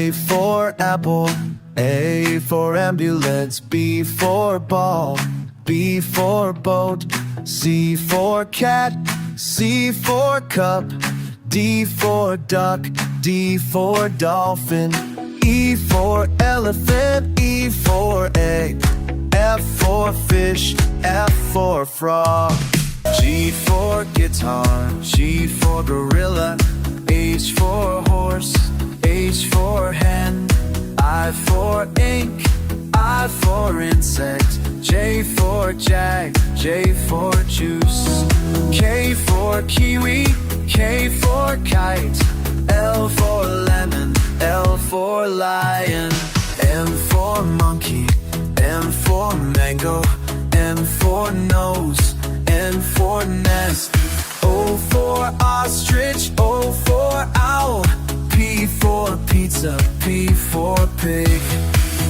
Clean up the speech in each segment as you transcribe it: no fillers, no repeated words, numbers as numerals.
A for apple, A for ambulance, B for ball, B for boat, C for cat, C for cup, D for duck, D for dolphin, E for elephant, E for egg, F for fish, F for frog, G for guitar, G for gorilla, H for horse, H for hen, I for ink, I for insect, J for jag, J for juice, K for kiwi, K for kite, L for lemon, L for lion, M for monkey, M for mango, N for nose, N for nest, O for ostrich, O for owl, P for pizza, P for pig,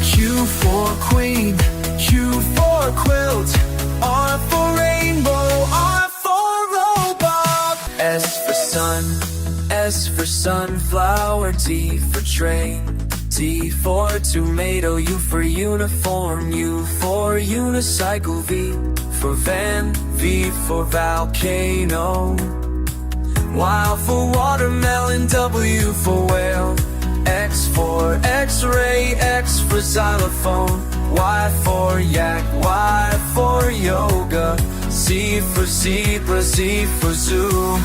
Q for queen, Q for quilt, R for rainbow, R for robot, S for sun, S for sunflower, T for train, T for tomato, U for uniform, U for unicycle, V for van, V for volcano, Y for watermelon, W for whale, X for x-ray, X for xylophone, Y for yak, Y for yoga, Z for zebra, Z for zoo.